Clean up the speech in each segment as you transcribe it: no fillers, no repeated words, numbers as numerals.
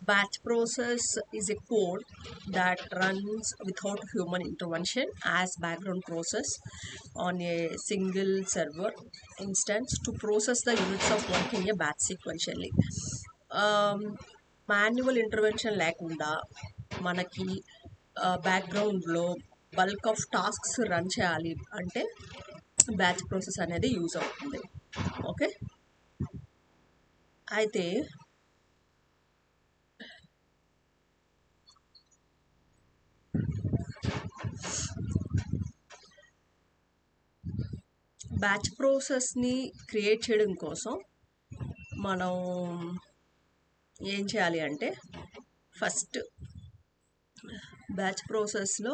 Batch process is a code that runs without human intervention as background process on a single server instance to process the units of work in a batch sequentially. Manual intervention లేకుండా మనకి బ్యాక్గ్రౌండ్లో bulk of tasks run చేయాలి అంటే batch process అనేది use అవుతుంది. Okay, అయితే batch ప్రాసెస్ని create చేయడం కోసం మనం ఏం చేయాలి అంటే ఫస్ట్ బ్యాచ్ ప్రాసెస్లో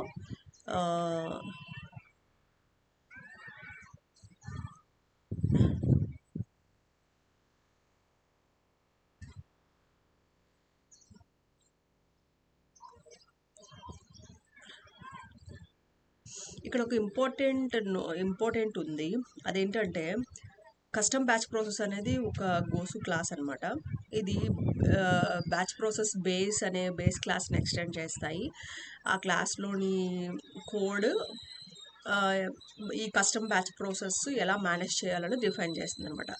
ఇక్కడ ఒక ఇంపార్టెంట్ ఉంది. అదేంటంటే కస్టమ్ బ్యాచ్ ప్రాసెస్ అనేది ఒక గోసు క్లాస్ అనమాట. ఇది బ్యాచ్ ప్రాసెస్ బేస్ క్లాస్ని ఎక్స్టెండ్ చేస్తాయి. ఆ క్లాస్లోని కోడ్ ఈ కస్టమ్ బ్యాచ్ ప్రాసెస్ ఎలా మేనేజ్ చేయాలని డిఫైన్ చేస్తుంది అనమాట.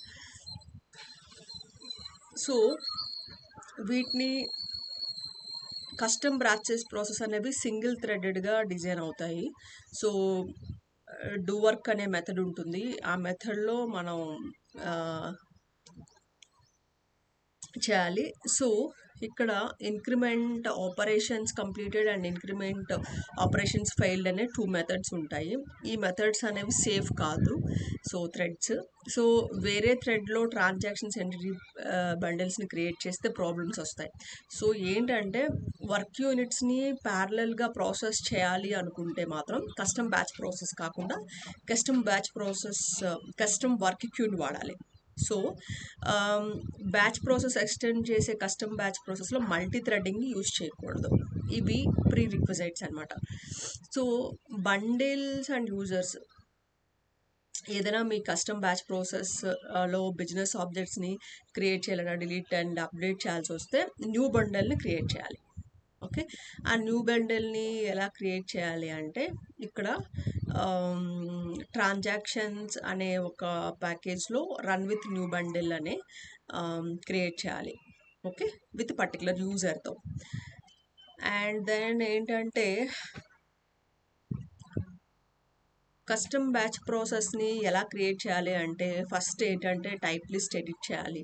సో వీటిని కస్టమ్ బ్యాచెస్ ప్రాసెస్ అనేవి సింగిల్ థ్రెడెడ్గా డిజైన్ అవుతాయి. సో డూ వర్క్ అనే మెథడ్ ఉంటుంది. ఆ మెథడ్లో మనం చేయాలి. సో ఇక్కడ increment operations completed and increment operations failed అనే 2 మెథడ్స్ ఉంటాయి. ఈ మెథడ్స్ అనేవి సేఫ్ కాదు. సో థ్రెడ్స్, సో వేరే థ్రెడ్లో ట్రాన్సాక్షన్స్ ఎంటిటీ బండిల్స్ని క్రియేట్ చేస్తే ప్రాబ్లమ్స్ వస్తాయి. సో ఏంటంటే వర్క్ యూనిట్స్ని ప్యారలల్గా ప్రాసెస్ చేయాలి అనుకుంటే మాత్రం కస్టమ్ బ్యాచ్ ప్రాసెస్ కాకుండా కస్టమ్ వర్క్ క్యూని వాడాలి. సో బ్యాచ్ ప్రాసెస్ ఎక్స్టెండ్ చేసే కస్టమ్ బ్యాచ్ ప్రాసెస్లో మల్టీ థ్రెడ్డింగ్ని యూజ్ చేయకూడదు. ఇవి ప్రీ రిక్విజైట్స్ అనమాట. సో బండిల్స్ అండ్ యూజర్స్ ఏదైనా మీ కస్టమ్ బ్యాచ్ ప్రాసెస్లో బిజినెస్ ఆబ్జెక్ట్స్ని క్రియేట్ చేయాలన్నా డిలీట్ అండ్ అప్డేట్ చేయాల్సి వస్తే న్యూ బండల్ని క్రియేట్ చేయాలి. ఓకే, ఆ న్యూ బండిల్ని ఎలా క్రియేట్ చేయాలి అంటే ఇక్కడ ట్రాన్సాక్షన్స్ అనే ఒక ప్యాకేజ్లో రన్ విత్ న్యూ బండిల్ అనే క్రియేట్ చేయాలి. ఓకే, విత్ పర్టికులర్ యూజర్తో. అండ్ దెన్ ఏంటంటే కస్టమ్ బ్యాచ్ ప్రాసెస్ని ఎలా క్రియేట్ చేయాలి అంటే ఫస్ట్ ఏంటంటే టైప్ లిస్ట్ ఎడిట్ చేయాలి.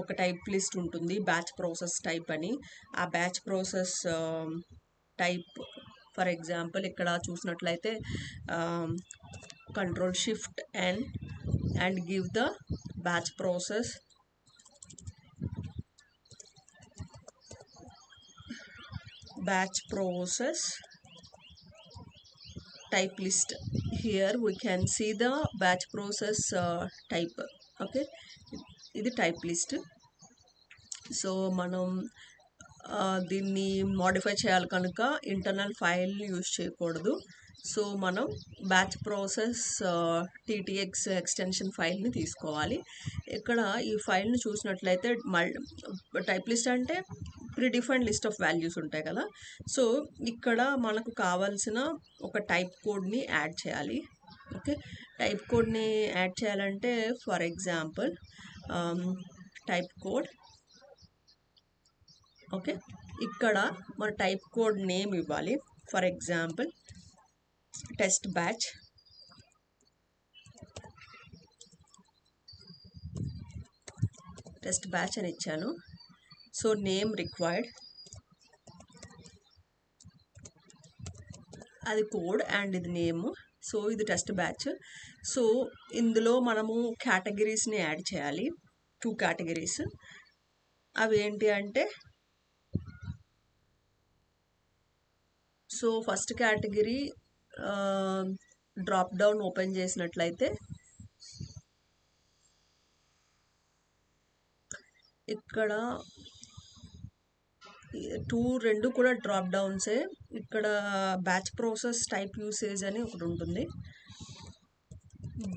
ఒక టైప్ లిస్ట్ ఉంటుంది, బ్యాచ్ ప్రాసెస్ టైప్ అని. ఆ batch process type for example ఇక్కడ చూసినట్లయితే control shift and give the batch process type list. Here we can see the batch process type. Okay, ఇది type list. So మనం దీన్ని modify చేయాలి కనుక ఇంటర్నల్ ఫైల్ యూజ్ చేయకూడదు. సో మనం batch process టీటీఎక్స్ extension ఫైల్ని తీసుకోవాలి. ఇక్కడ ఈ ఫైల్ని చూసినట్లయితే టైప్ లిస్ట్ అంటే ప్రీడిఫైన్డ్ లిస్ట్ ఆఫ్ వాల్యూస్ ఉంటాయి కదా. సో ఇక్కడ మనకు కావాల్సిన ఒక టైప్ కోడ్ని యాడ్ చేయాలి. ఓకే, టైప్ కోడ్ని యాడ్ చేయాలంటే for example type code. Okay, ఇక్కడ మన టైప్ కోడ్ నేమ్ ఇవ్వాలి. For example test batch. అని ఇచ్చాను. సో నేమ్ రిక్వైర్డ్, అది కోడ్ అండ్ ఇది నేమ్. సో ఇది టెస్ట్ బ్యాచ్. సో ఇందులో మనము కేటగిరీస్ని యాడ్ చేయాలి, 2 కేటగిరీస్. అవి ఏంటి అంటే so first category drop down open చేసినట్లయితే ఇక్కడ రెండు కూడా డ్రాప్ డౌన్సే. ఇక్కడ బ్యాచ్ ప్రాసెస్ టైప్ యూసేజ్ అని ఒకటి ఉంటుంది.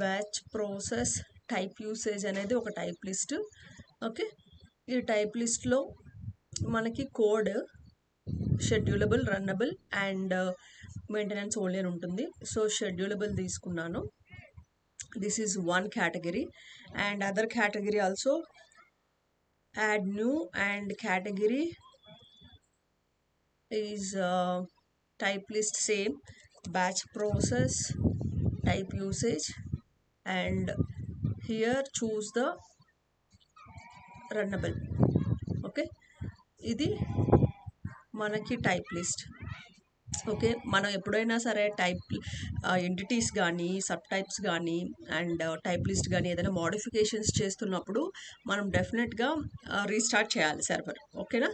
బ్యాచ్ ప్రాసెస్ టైప్ యూసేజ్ అనేది ఒక టైప్ లిస్ట్. ఓకే, ఈ టైప్ లిస్ట్లో మనకి code schedulable, runnable and maintenance only అని ఉంటుంది. సో షెడ్యూలబుల్ తీసుకున్నాను. This is one category and other category also add new and category is type list same, batch process, type usage, and here choose the runnable. Okay, ఇది మనకి type list. Okay, మనం ఎప్పుడైనా సరే type entities కానీ sub types కానీ and type list కానీ ఏదైనా modifications చేస్తున్నప్పుడు మనం డెఫినెట్గా రీస్టార్ట్ చేయాలి సర్వర్. ఓకేనా,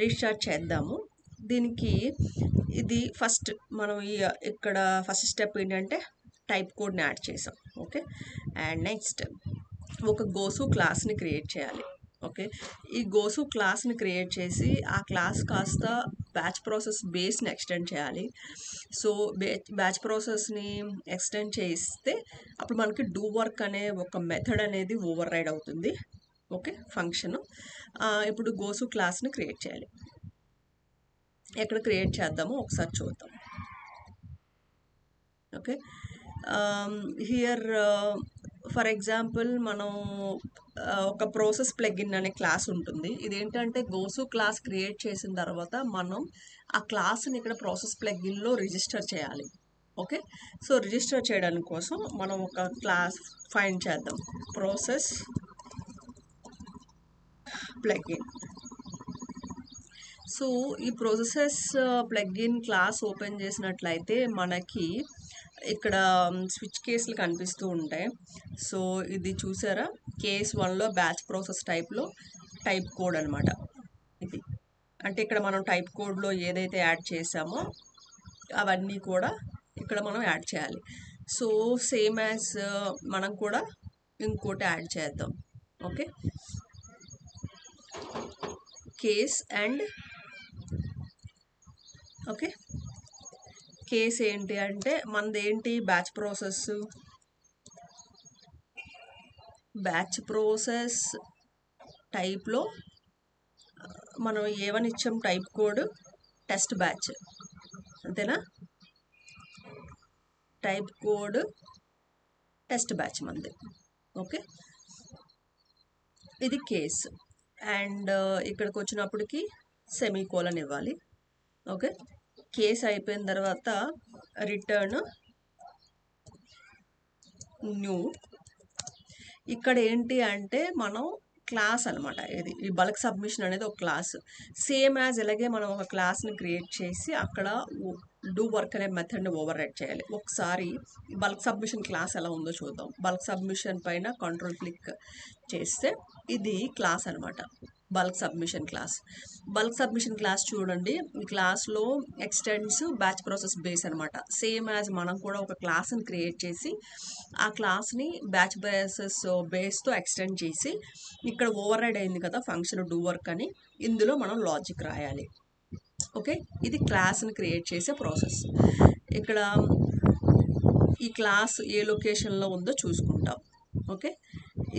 రీస్టార్ట్ చేద్దాము. దీనికి ఇది ఫస్ట్ మనం ఇక్కడ ఫస్ట్ స్టెప్ ఏంటంటే టైప్ కోడ్ని యాడ్ చేసాం. ఓకే, అండ్ నెక్స్ట్ ఒక గోసు క్లాస్ని క్రియేట్ చేయాలి. ఓకే, ఈ గోసు క్లాస్ని క్రియేట్ చేసి ఆ క్లాస్ కాస్త బ్యాచ్ ప్రాసెస్ బేస్ని ఎక్స్టెండ్ చేయాలి. సో బ్యాచ్ ప్రాసెస్ని ఎక్స్టెండ్ చేస్తే అప్పుడు మనకి డూ వర్క్ అనే ఒక మెథడ్ అనేది ఓవర్ రైడ్ అవుతుంది. Okay, function. ఇప్పుడు గోసు క్లాస్ని క్రియేట్ చేయాలి. ఎక్కడ క్రియేట్ చేద్దామో ఒకసారి చూద్దాం. ఓకే, హియర్ ఫర్ ఎగ్జాంపుల్ మనం ఒక ప్రాసెస్ ప్లగిన్ అనే క్లాస్ ఉంటుంది. ఇదేంటంటే గోసు క్లాస్ క్రియేట్ చేసిన తర్వాత మనం ఆ క్లాస్ని ఇక్కడ ప్రాసెస్ ప్లగిన్లో రిజిస్టర్ చేయాలి. ఓకే, సో రిజిస్టర్ చేయడానికి కోసం మనం ఒక క్లాస్ ఫైండ్ చేద్దాం, ప్రాసెస్ ప్లగిన్. సో ఈ ప్రాసెస్ ప్లగిన్ క్లాస్ ఓపెన్ చేసినట్లయితే మనకి ఇక్కడ స్విచ్ కేసులు కనిపిస్తూ ఉంటాయి. సో ఇది చూసారా, కేస్ 1లో బ్యాచ్ ప్రాసెస్ టైప్లో టైప్ కోడ్ అనమాట. ఇది అంటే ఇక్కడ మనం టైప్ కోడ్లో ఏదైతే యాడ్ చేసామో అవన్నీ కూడా ఇక్కడ మనం యాడ్ చేయాలి. సో సేమ్ యాజ్ మనం కూడా ఇంకోటి యాడ్ చేద్దాం. Okay, case and okay, case ఏంటి అంటే మనది ఏంటి బ్యాచ్ ప్రాసెస్ టైప్లో మనం ఏమని ఇచ్చాం, టైప్ కోడ్ టెస్ట్ బ్యాచ్, అంతేనా? టైప్ కోడ్ టెస్ట్ బ్యాచ్ మనది. ఓకే, ఇది కేస్ అండ్ ఇక్కడికి వచ్చినప్పటికి సెమీకోలన్ ఇవ్వాలి. ఓకే, కేస్ అయిపోయిన తర్వాత రిటర్న్ న్యూ. ఇక్కడ ఏంటి అంటే మనం క్లాస్ అనమాట, ఇది ఈ బల్క్ సబ్మిషన్ అనేది ఒక క్లాస్. సేమ్ యాజ్ ఇలాగే మనం ఒక క్లాస్ని క్రియేట్ చేసి అక్కడ డూ వర్క్ అనే మెథడ్ని ఓవర్ రైడ్ చేయాలి. ఒకసారి బల్క్ సబ్మిషన్ క్లాస్ ఎలా ఉందో చూద్దాం. బల్క్ సబ్మిషన్ పైన కంట్రోల్ క్లిక్ చేస్తే ఇది క్లాస్ అనమాట, bulk submission class. Bulk submission class చూడండి, ఈ క్లాస్లో ఎక్స్టెండ్స్ బ్యాచ్ ప్రాసెస్ బేస్ అనమాట. సేమ్ యాజ్ మనం కూడా ఒక క్లాస్ని క్రియేట్ చేసి ఆ క్లాస్ని బ్యాచ్ బేస్తో ఎక్స్టెండ్ చేసి ఇక్కడ ఓవర్ రైడ్ అయింది కదా ఫంక్షన్ డూ వర్క్ అని, ఇందులో మనం లాజిక్ రాయాలి. ఓకే, ఇది క్లాస్ని క్రియేట్ చేసే ప్రాసెస్. ఇక్కడ ఈ క్లాస్ ఏ లొకేషన్లో ఉందో చూసుకుంటాం. ఓకే,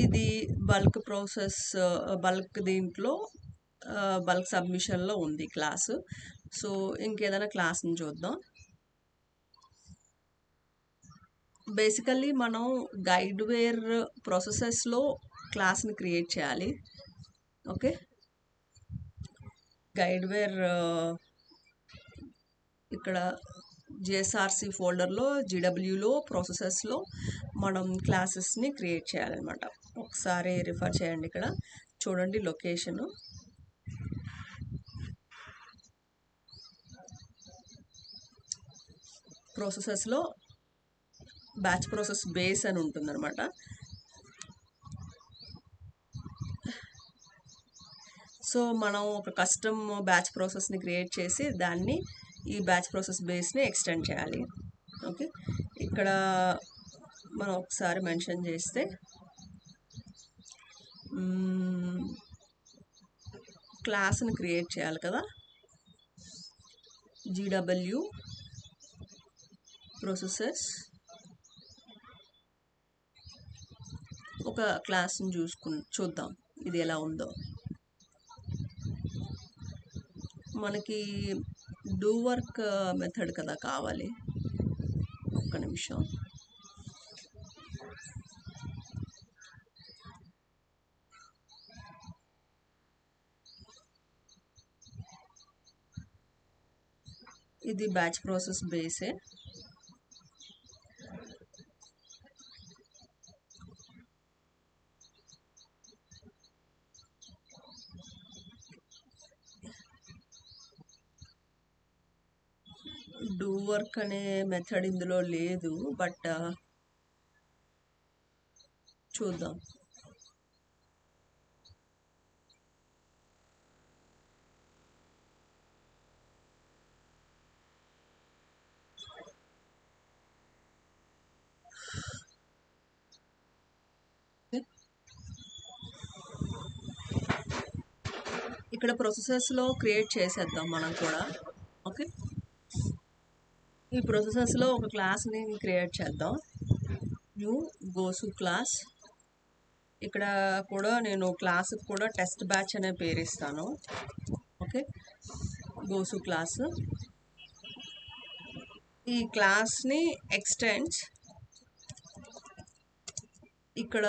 ఇది బల్క్ ప్రాసెస్ బల్క్ దీంట్లో బల్క్ సబ్మిషన్లో ఉంది క్లాసు. సో ఇంకేదైనా క్లాస్ని చూద్దాం. బేసికల్లీ మనం గైడ్వేర్ ప్రాసెసెస్లో క్లాస్ని క్రియేట్ చేయాలి. ఓకే, గైడ్వేర్ ఇక్కడ జిఎస్ఆర్సి ఫోల్డర్లో జీడబ్ల్యూలో ప్రాసెసెస్లో మనం క్లాసెస్ని క్రియేట్ చేయాలన్నమాట. ఒకసారి రిఫర్ చేయండి, ఇక్కడ చూడండి లొకేషను. ప్రాసెసెస్లో బ్యాచ్ ప్రాసెస్ బేస్ అని ఉంటుందన్నమాట. సో మనం ఒక కస్టమ్ బ్యాచ్ ప్రాసెస్ని క్రియేట్ చేసి దాన్ని ఈ బ్యాచ్ ప్రాసెస్ బేస్ని ఎక్స్టెండ్ చేయాలి. ఓకే, ఇక్కడ మనం ఒకసారి మెన్షన్ చేస్తే క్లాస్ని క్రియేట్ చేయాలి కదా, జీడబ్ల్యూ ప్రాసెసెస్ ఒక క్లాస్ని చూద్దాం ఇది ఎలా ఉందో. మనకి డూ వర్క్ మెథడ్ కదా కావాలి. ఒక్క నిమిషం. ఇది బ్యాచ్ ప్రాసెస్ బేసే. డూ వర్క్ అనే మెథడ్ ఇందులో లేదు, బట్ చూద్దాం. ఇక్కడ ప్రాసెసెస్లో క్రియేట్ చేసేద్దాం మనం కూడా. ఓకే, ఈ ప్రాసెసెస్లో ఒక క్లాస్ని క్రియేట్ చేద్దాం. New goes class. ఇక్కడ కూడా నేను క్లాస్కి కూడా టెస్ట్ బ్యాచ్ అనే పేరు ఇస్తాను. ఓకే, గోసు క్లాస్. ఈ క్లాస్ని ఎక్స్టెండ్స్ ఇక్కడ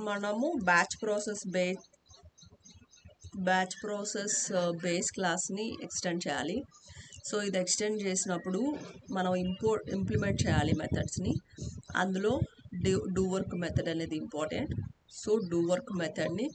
మనము బ్యాచ్ ప్రాసెస్ బేస్ క్లాస్ని ఎక్స్టెండ్ చేయాలి. సో ఇది ఎక్స్టెండ్ చేసినప్పుడు మనం ఇంప్లిమెంట్ చేయాలి మెథడ్స్ని. అందులో డూ వర్క్ మెథడ్ అనేది ఇంపార్టెంట్. సో డూ వర్క్ మెథడ్ని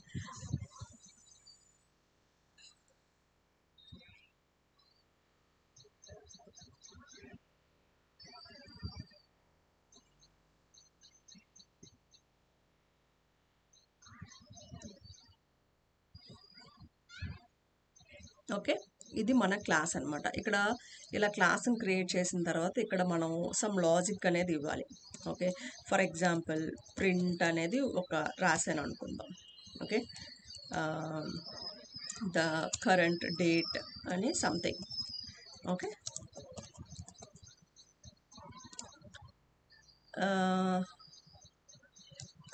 ఓకే, ఇది మన క్లాస్ అనమాట. ఇక్కడ ఇలా క్లాస్ని క్రియేట్ చేసిన తర్వాత ఇక్కడ మనం సమ్ లాజిక్ అనేది ఇవ్వాలి. ఓకే, ఫర్ ఎగ్జాంపుల్ ప్రింట్ అనేది ఒక రాసాను అనుకుందాం. ఓకే, ద కరెంట్ డేట్ అని సంథింగ్. ఓకే,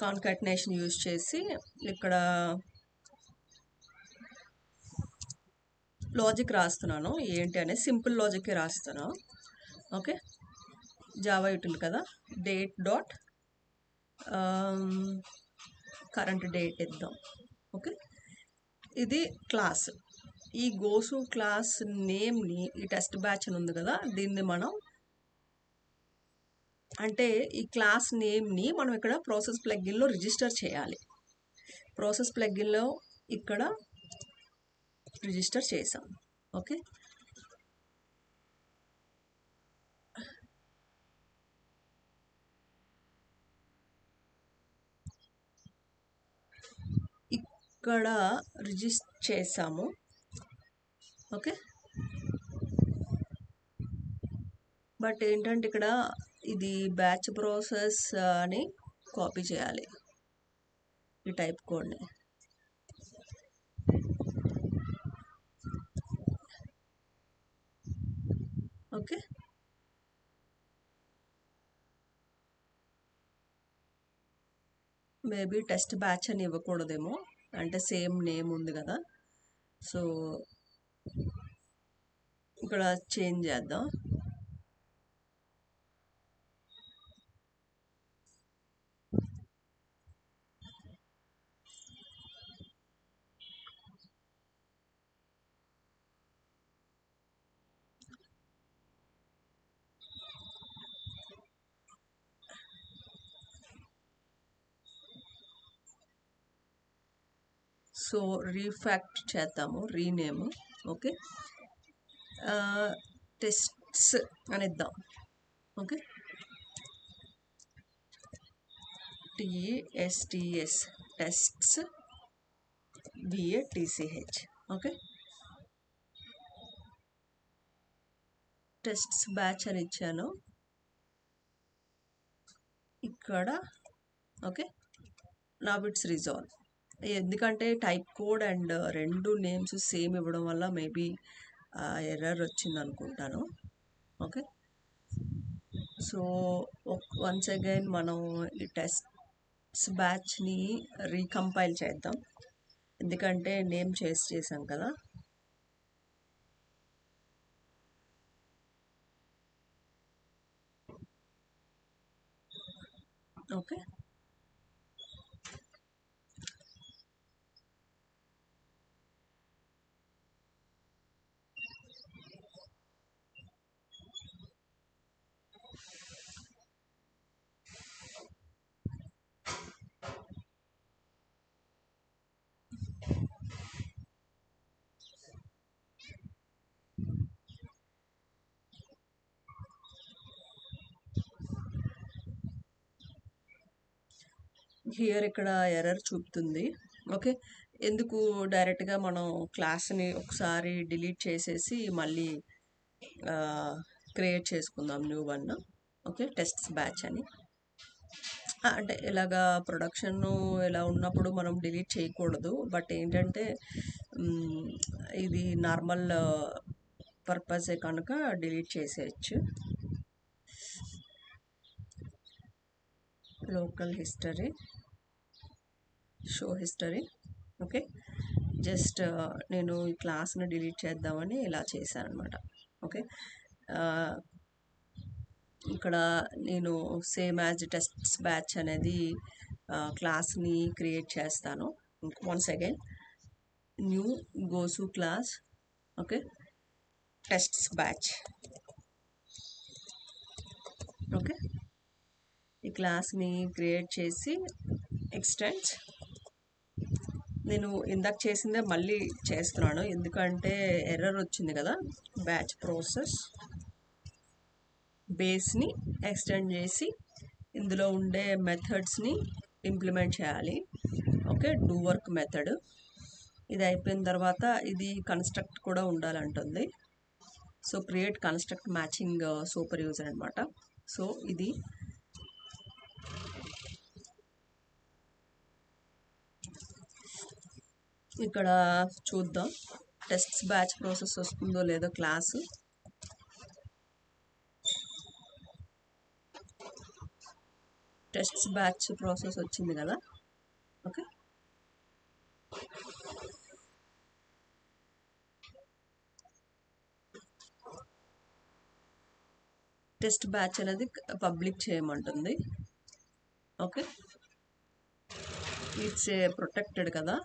కాన్కాటినేషన్ యూజ్ చేసి ఇక్కడ లాజిక్ రాస్తున్నాను. ఏంటి అనేది సింపుల్ లాజిక్కే రాస్తాను. ఓకే, జావా యూటిల్ కదా, డేట్ డాట్ కరెంట్ డేట్ ఇద్దాం. ఓకే, ఇది క్లాస్. ఈ గోసు క్లాస్ నేమ్ని, ఈ టెస్ట్ బ్యాచ్ అని ఉంది కదా, దీన్ని మనం అంటే ఈ క్లాస్ నేమ్ని మనం ఇక్కడ ప్రాసెస్ ప్లగ్గిన్లో రిజిస్టర్ చేయాలి. ప్రాసెస్ ప్లగ్గిన్లో ఇక్కడ రిజిస్టర్ చేసాం. ఓకే, ఇక్కడ రిజిస్టర్ చేసాము. ఓకే, బట్ ఏంటంటే ఇక్కడ ఇది బ్యాచ్ ప్రాసెస్ అని కాపీ చేయాలి ఈ టైప్ కోడ్ని. ఓకే, మేబీ టెస్ట్ బ్యాచ్ అని ఇవ్వకూడదేమో, అంటే సేమ్ నేమ్ ఉంది కదా. సో ఇక్కడ చేంజ్ చేద్దాం. సో రీఫ్యాక్ట్ చేద్దాము, రీనేమ్. ఓకే, టెస్ట్స్ అని ఇద్దాం. Okay, TESTS tests BATCH. Okay, tests batch అని ఇచ్చాను ఇక్కడ. Okay, now it's resolve. ఎందుకంటే టైప్ కోడ్ అండ్ రెండు నేమ్స్ సేమ్ ఇవ్వడం వల్ల మేబీ ఎర్రర్ వచ్చింది అనుకుంటాను. ఓకే, సో వన్స్ అగైన్ మనం ఈ టెస్ట్స్ బ్యాచ్ని రీకంపైల్ చేద్దాం, ఎందుకంటే నేమ్ చేసాం కదా. ఓకే. హియర్ ఇక్కడ ఎర్రర్ చూపుతుంది. ఓకే. ఎందుకు డైరెక్ట్గా మనం క్లాస్ని ఒకసారి డిలీట్ చేసేసి మళ్ళీ క్రియేట్ చేసుకుందాం new one. Okay, tests batch అని. అంటే ఇలాగా ప్రొడక్షన్ ఇలా ఉన్నప్పుడు మనం డిలీట్ చేయకూడదు. బట్ ఏంటంటే ఇది నార్మల్ పర్పసే కనుక డిలీట్ చేసేయచ్చు. Local history, show history. Okay, just నేను ఈ క్లాస్ని డిలీట్ చేద్దామని ఇలా చేశాను అనమాట. ఓకే, ఇక్కడ నేను సేమ్ యాజ్ టెస్ట్స్ బ్యాచ్ అనేది క్లాస్ని క్రియేట్ చేస్తాను. Once again new goes class. Okay, tests batch. Okay, ఈ క్లాస్ని క్రియేట్ చేసి ఎక్స్టెండ్స్. నేను ఇందాక చేసిందే మళ్ళీ చేస్తున్నాను ఎందుకంటే ఎర్రర్ వచ్చింది కదా. బ్యాచ్ ప్రాసెస్ బేస్ని ఎక్స్టెండ్ చేసి ఇందులో ఉండే మెథడ్స్ని ఇంప్లిమెంట్ చేయాలి. Okay, do work method. ఇది అయిపోయిన తర్వాత ఇది కన్స్ట్రక్ట్ కూడా ఉండాలంటుంది. So create construct matching super user అనమాట. సో ఇది ఇక్కడ చూద్దాం టెస్ట్స్ బ్యాచ్ ప్రాసెస్ వస్తుందో లేదో. క్లాసు టెస్ట్స్ బ్యాచ్ ప్రాసెస్ వచ్చింది కదా. ఓకే, టెస్ట్ బ్యాచ్ అనేది పబ్లిక్ చేయమంటుంది. ఓకే, ఇట్స్ ఏ ప్రొటెక్టెడ్ కదా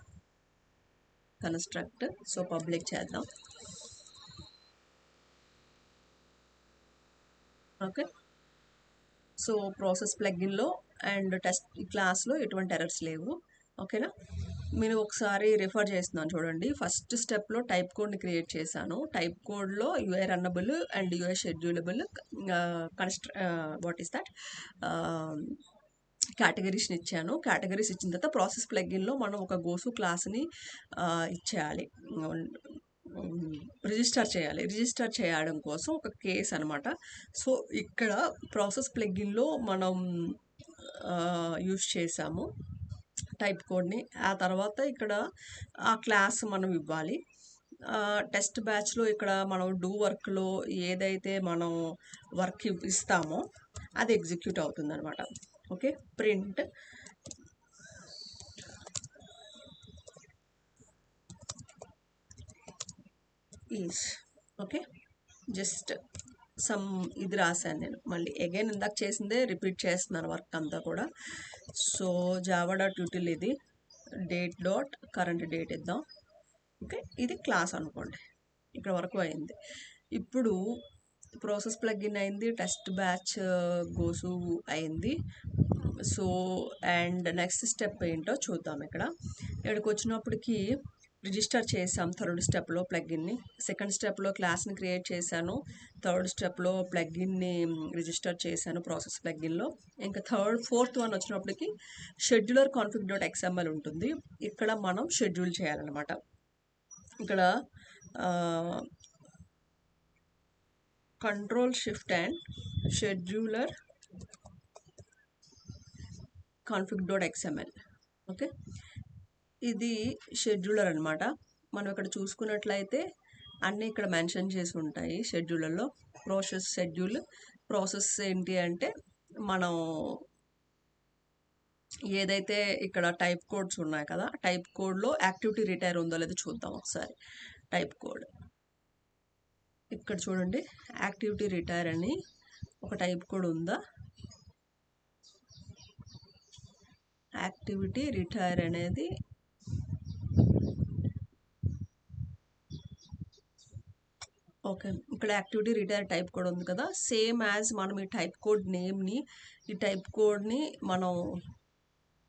కన్స్ట్రక్ట్. సో పబ్లిక్ చేద్దాం. ఓకే, సో ప్రాసెస్ ప్లగిన్లో అండ్ టెస్ట్ క్లాస్లో ఎటువంటి ఎర్రర్స్ లేవు. ఓకేనా, మీరు ఒకసారి రిఫర్ చేస్తున్నాను చూడండి. ఫస్ట్ స్టెప్లో టైప్ కోడ్ని క్రియేట్ చేశాను. టైప్ కోడ్లో UI runnable and UI schedulable what is that కేటగిరీస్ని ఇచ్చాను. కేటగిరీస్ ఇచ్చిన తర్వాత ప్రాసెస్ ప్లగిన్లో మనం ఒక గోసు క్లాస్ని ఇచ్చేయాలి, రిజిస్టర్ చేయాలి. రిజిస్టర్ చేయడం కోసం ఒక కేస్ అనమాట. సో ఇక్కడ ప్రాసెస్ ప్లగిన్లో మనం యూజ్ చేసాము టైప్ కోడ్ని. ఆ తర్వాత ఇక్కడ ఆ క్లాస్ మనం ఇవ్వాలి. టెస్ట్ బ్యాచ్లో ఇక్కడ మనం డూ వర్క్లో ఏదైతే మనం వర్క్ ఇస్తామో అది ఎగ్జిక్యూట్ అవుతుంది అనమాట. Okay, print is. Okay, just some ఇది రాశాను నేను. మళ్ళీ అగైన్ ఇందాక చేసిందే రిపీట్ చేస్తున్నాను వర్క్ అంతా కూడా. సో జావా డాట్ యూటిల్ ఇది డేట్ డాట్ కరెంట్ డేట్ ఇద్దాం. ఓకే, ఇది క్లాస్ అనుకోండి. ఇక్కడ వరకు అయింది. ఇప్పుడు ప్రాసెస్ ప్లగిన్ అయింది, టెస్ట్ బ్యాచ్ గోసు అయింది. సో అండ్ నెక్స్ట్ స్టెప్ ఏంటో చూద్దాం. ఇక్కడికి వచ్చినప్పటికీ రిజిస్టర్ చేసాం థర్డ్ స్టెప్లో ప్లగిన్ని. సెకండ్ స్టెప్లో క్లాస్ని క్రియేట్ చేశాను. థర్డ్ స్టెప్లో ప్లగిన్ని రిజిస్టర్ చేశాను ప్రాసెస్ ప్లగిన్లో. ఇంకా ఫోర్త్ వన్ వచ్చినప్పటికి షెడ్యూలర్ కాన్ఫిగ్ డాట్ ఎక్స్ఎంఎల్ ఉంటుంది. ఇక్కడ మనం షెడ్యూల్ చేయాలన్నమాట. ఇక్కడ control shift and scheduler config dot XML. Okay, ఇది షెడ్యూలర్ అనమాట. మనం ఇక్కడ చూసుకున్నట్లయితే అన్నీ ఇక్కడ మెన్షన్ చేసి ఉంటాయి షెడ్యూలర్లో. ప్రాసెస్ షెడ్యూల్ ప్రాసెస్ ఏంటి అంటే మనం ఏదైతే ఇక్కడ టైప్ కోడ్స్ ఉన్నాయి కదా, టైప్ కోడ్లో యాక్టివిటీ రిటైర్ ఉందో లేదో చూద్దాం ఒకసారి. టైప్ కోడ్ ఇక్కడ చూడండి, యాక్టివిటీ రిటైర్ అని ఒక టైప్ కోడ్ ఉందా. యాక్టివిటీ రిటైర్ అనేది ఓకే. ఇక్కడ యాక్టివిటీ రిటైర్ టైప్ కోడ్ ఉంది కదా, సేమ్ యాజ్ మనం ఈ టైప్ కోడ్ నేమ్ని, ఈ టైప్ కోడ్ని మనం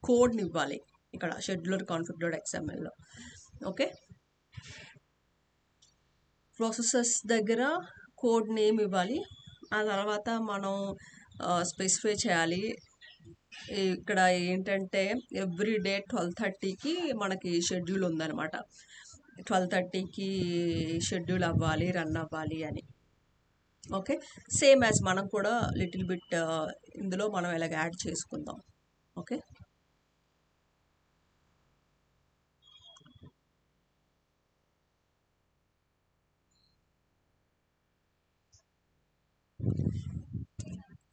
కోడ్ని ఇవ్వాలి ఇక్కడ షెడ్యూలర్ కాన్ఫిగ్ XMLలో. ఓకే, ప్రాసెసెస్ దగ్గర కోడ్ నేమ్ ఇవ్వాలి. ఆ తర్వాత మనం స్పెసిఫై చేయాలి. ఇక్కడ ఏంటంటే ఎవ్రీ డే 12:30కి మనకి షెడ్యూల్ ఉందన్నమాట. 12:30కి షెడ్యూల్ అవ్వాలి, రన్ అవ్వాలి అని. ఓకే, సేమ్ యాజ్ మనం కూడా లిటిల్ బిట్ ఇందులో మనం ఎలాగ యాడ్ చేసుకుందాం. ఓకే,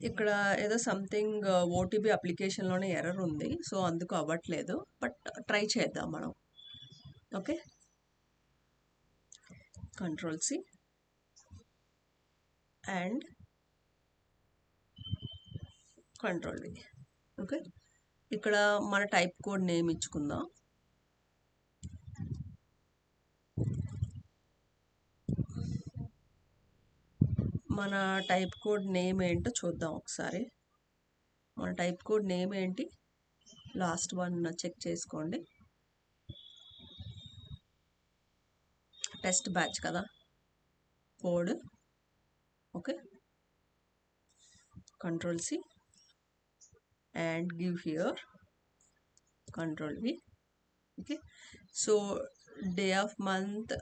ఇక్కడ ఏదో సంథింగ్ ఓటీపీ అప్లికేషన్లోనే ఎర్రర్ ఉంది, సో అందుకు అవ్వట్లేదు. బట్ ట్రై చేద్దాం మనం. Okay, Ctrl+C and Ctrl+V. Okay, ఇక్కడ మన టైప్ కోడ్ నేమ్ ఇచ్చుకుందాం. మన టైప్ కోడ్ నేమ్ ఏంటో చూద్దాం ఒకసారి. మన టైప్ కోడ్ నేమ్ ఏంటి, లాస్ట్ వన్ చెక్ చేసుకోండి. టెస్ట్ బ్యాచ్ కదా code. Okay, Ctrl+C and give here Ctrl+V. okay, so day of month,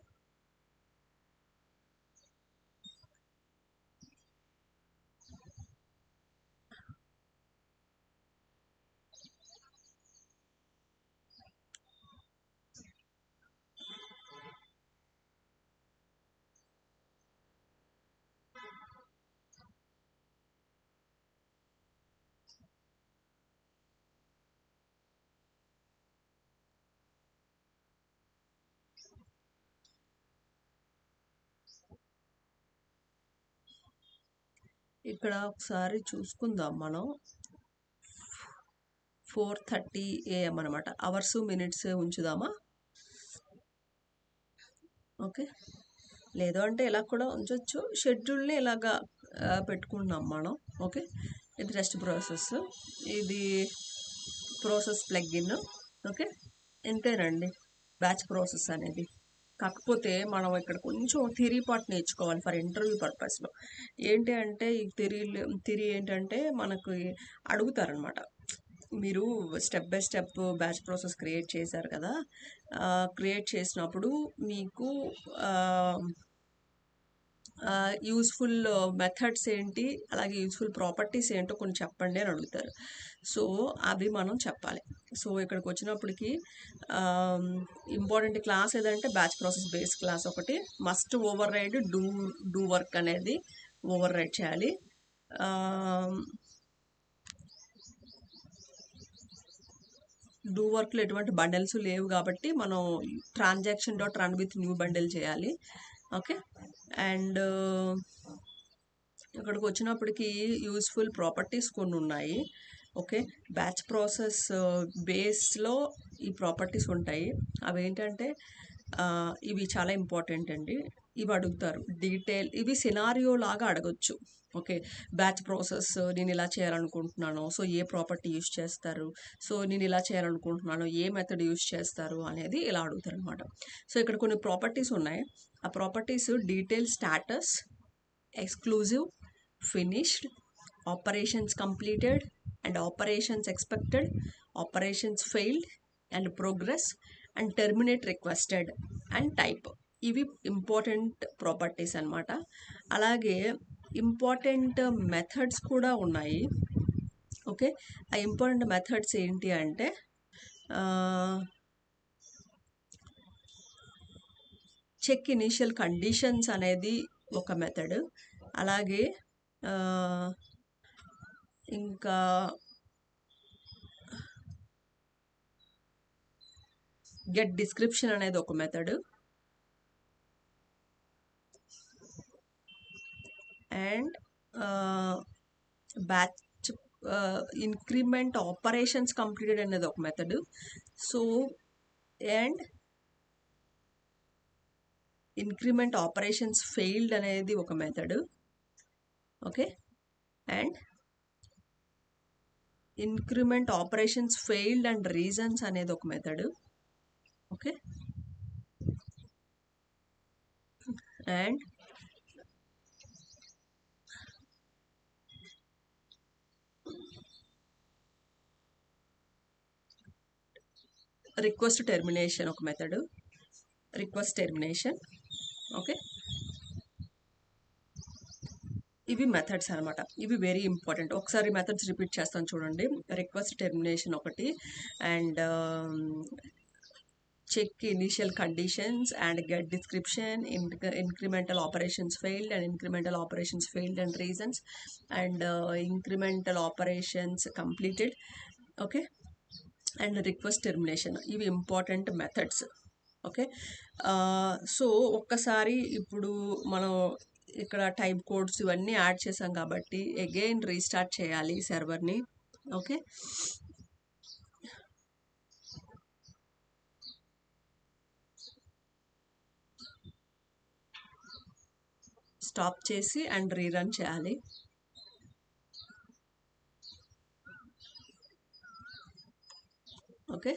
ఇక్కడ ఒకసారి చూసుకుందాం మనం. 4:30 AM అనమాట. Hours minutes ఉంచుదామా? ఓకే, లేదు అంటే ఇలా కూడా ఉంచవచ్చు. షెడ్యూల్ని ఇలాగా పెట్టుకుంటున్నాం మనం. ఓకే, ఇది రెస్ట్ ప్రాసెస్, ఇది ప్రాసెస్ ప్లగ్ఇన్. ఓకే, ఇంతేనండి బ్యాచ్ ప్రాసెస్ అనేది. కాకపోతే మనం ఇక్కడ కొంచెం థిరీ పార్ట్ నేర్చుకోవాలి ఫర్ ఇంటర్వ్యూ పర్పస్లో. ఏంటి అంటే ఈ థిరీ ఏంటంటే మనకు అడుగుతారనమాట, మీరు step by step batch process create చేశారు కదా, క్రియేట్ చేసినప్పుడు మీకు యూస్ఫుల్ మెథడ్స్ ఏంటి, అలాగే యూస్ఫుల్ ప్రాపర్టీస్ ఏంటో కొన్ని చెప్పండి అని అడుగుతారు. సో అవి మనం చెప్పాలి. సో ఇక్కడికి వచ్చినప్పటికి ఇంపార్టెంట్ క్లాస్ ఏదంటే బ్యాచ్ ప్రాసెస్ బేస్ క్లాస్ ఒకటి must override do work అనేది ఓవర్ రైడ్ చేయాలి. డూ వర్క్లో ఎటువంటి బండల్స్ లేవు కాబట్టి మనం transaction.run with new బండిల్ చేయాలి. ఓకే, అండ్ ఇక్కడికి వచ్చినప్పటికి యూస్ఫుల్ ప్రాపర్టీస్ కొన్ని ఉన్నాయి. ఓకే, బ్యాచ్ ప్రాసెస్ బేస్లో ఈ ప్రాపర్టీస్ ఉంటాయి. అవి ఏంటంటే ఇవి చాలా ఇంపార్టెంట్ అండి. ఇవి అడుగుతారు డీటెయిల్, ఇవి సినారియో లాగా అడగొచ్చు. ఓకే, బ్యాచ్ ప్రాసెస్ నేను ఇలా చేయాలనుకుంటున్నాను, సో ఏ ప్రాపర్టీ యూస్ చేస్తారు, సో నేను ఇలా చేయాలనుకుంటున్నాను ఏ మెథడ్ యూస్ చేస్తారు అనేది ఇలా అడుగుతారు అనమాట. సో ఇక్కడ కొన్ని ప్రాపర్టీస్ ఉన్నాయి. ఆ properties detail, status, exclusive, finished, operations completed and operations expected, operations failed and progress and terminate requested and type. ఇవి ఇంపార్టెంట్ ప్రాపర్టీస్ అనమాట. అలాగే ఇంపార్టెంట్ మెథడ్స్ కూడా ఉన్నాయి. ఓకే, ఆ ఇంపార్టెంట్ మెథడ్స్ ఏంటి అంటే చెక్ ఇనీషియల్ కండిషన్స్ అనేది ఒక మెథడ్. అలాగే ఇంకా గెట్ డిస్క్రిప్షన్ అనేది ఒక method. And batch increment operations completed అనేది ఒక method. So and increment operations failed అనేది ఒక method. Okay, and increment operations failed and reasons అనేది ఒక method. Okay, and request termination ఒక మెథడ్. Request termination. ఓకే, ఇవి మెథడ్స్ అనమాట. ఇవి వెరీ ఇంపార్టెంట్. ఒకసారి మెథడ్స్ రిపీట్ చేస్తాను చూడండి. రిక్వెస్ట్ టెర్మినేషన్ ఒకటి, and check initial conditions and get description, incremental operations failed and incremental operations failed and reasons, and incremental operations completed. Okay, and request termination. ఇవి important methods. Okay, so ఒక్కసారి ఇప్పుడు మనం ఇక్కడ type codes ఇవన్నీ add చేసాం కాబట్టి again restart చేయాలి సర్వర్ని. Okay, stop చేసి అండ్ రీరన్ చేయాలి. ఓకే,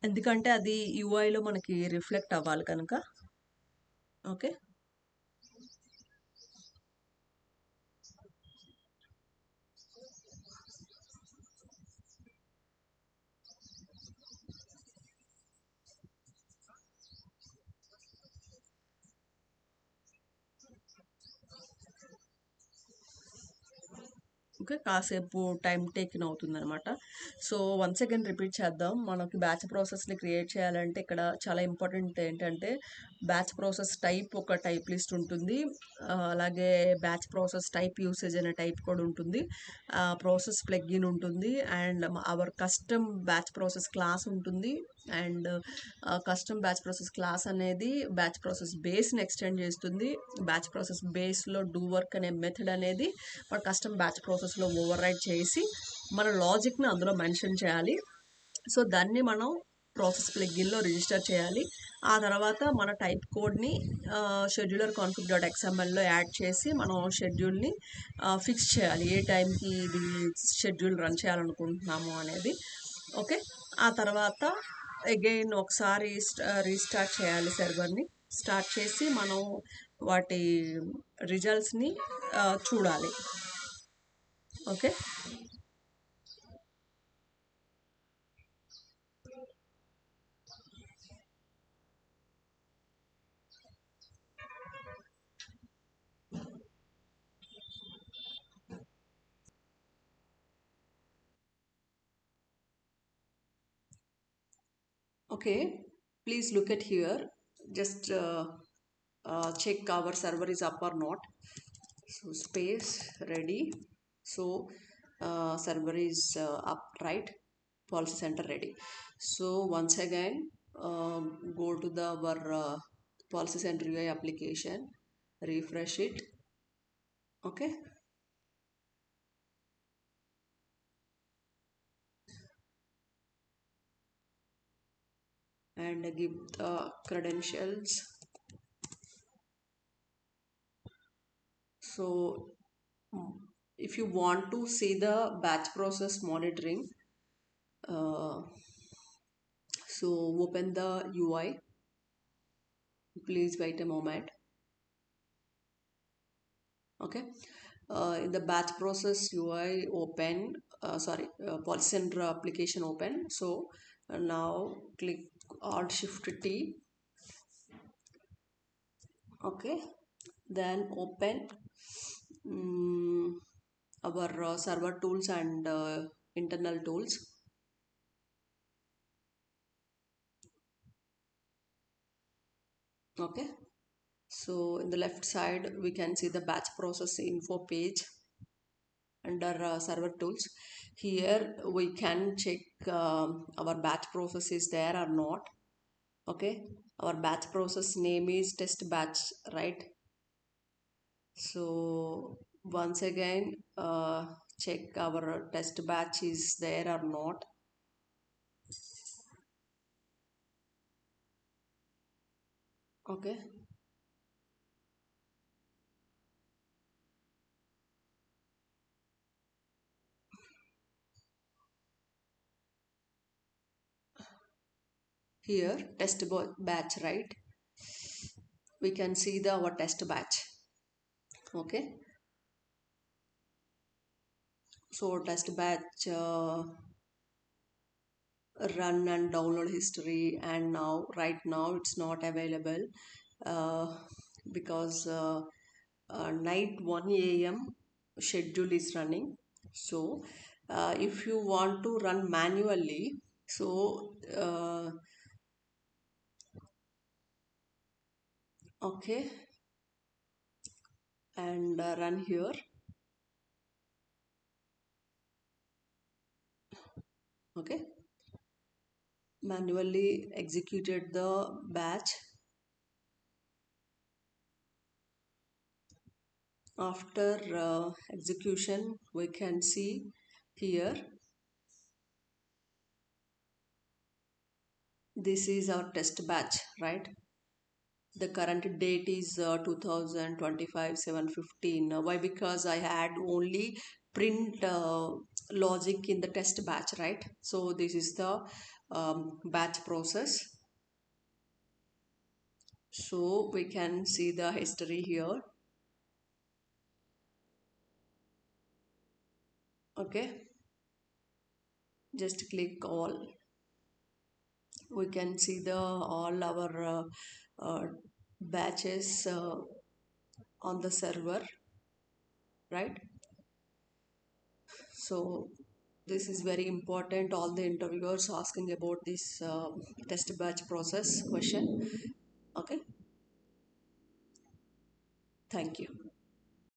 ఎందుకంటే అది యూఐలో మనకి రిఫ్లెక్ట్ అవ్వాలి కనుక. ఓకే, ఓకే, కాసేపు టైం టేకిన్ అవుతుంది అనమాట. సో వన్స్ అగైన్ రిపీట్ చేద్దాం. మనకి బ్యాచ్ ప్రాసెస్ని క్రియేట్ చేయాలంటే ఇక్కడ చాలా ఇంపార్టెంట్ ఏంటంటే బ్యాచ్ ప్రాసెస్ టైప్ ఒక టైప్ లిస్ట్ ఉంటుంది. అలాగే బ్యాచ్ ప్రాసెస్ టైప్ యూసేజ్ అనే టైప్ కూడా ఉంటుంది. ప్రాసెస్ ప్లగ్ఇన్ ఉంటుంది, and our custom batch process class ఉంటుంది. And custom batch process class అనేది బ్యాచ్ ప్రాసెస్ బేస్ని ఎక్స్టెండ్ చేస్తుంది. బ్యాచ్ ప్రాసెస్ బేస్లో డూ వర్క్ అనే మెథడ్ అనేది మన కస్టమ్ బ్యాచ్ ప్రాసెస్లో ఓవర్ రైడ్ చేసి మన లాజిక్ని అందులో మెన్షన్ చేయాలి. సో దాన్ని మనం ప్రాసెస్ ప్లగ్ఇన్లో రిజిస్టర్ చేయాలి. ఆ తర్వాత మన టైప్ కోడ్ని షెడ్యూలర్ కాన్ఫిగ్ డాట్ ఎక్స్ఎంఎల్లో యాడ్ చేసి మనం షెడ్యూల్ని ఫిక్స్ చేయాలి, ఏ టైంకి ఇది షెడ్యూల్ రన్ చేయాలనుకుంటున్నాము అనేది. ఓకే, ఆ తర్వాత అగైన్ ఒకసారి రీస్టార్ట్ చేయాలి సర్వర్ని. స్టార్ట్ చేసి మనం వాటి రిజల్ట్స్ని చూడాలి. Okay, okay, please look at here. Just check our server is up or not. So space ready. So server is up, right? Policy center ready. So once again go to the our policy center UI application, refresh it. Okay, and give the credentials. So if you want to see the batch process monitoring, so open the UI. Please wait a moment. Okay, in the batch process UI open, policy center application open. So now click Alt Shift T. Okay, then open our server tools and internal tools. Okay, So in the left side, we can see the batch process info page under server tools. Here we can check our batch process is there or not. Okay, our batch process name is test batch, right? So once again, check our test batch is there or not. Okay, here batch, right? We can see the our test batch. Okay, so test batch run and download history, and now right now it's not available uh, because night 1 a.m. schedule is running. So if you want to run manually, so okay, and run here. Okay, manually executed the batch. After execution, we can see here, this is our test batch, right? The current date is 2025 7:15. Why? Because I had only print logic in the test batch, right? So this is the batch process. So we can see the history here. Okay, just click all. We can see the all our batches on the server, right? So this is very important. All the interviewers asking about this test batch process question. Okay, thank you.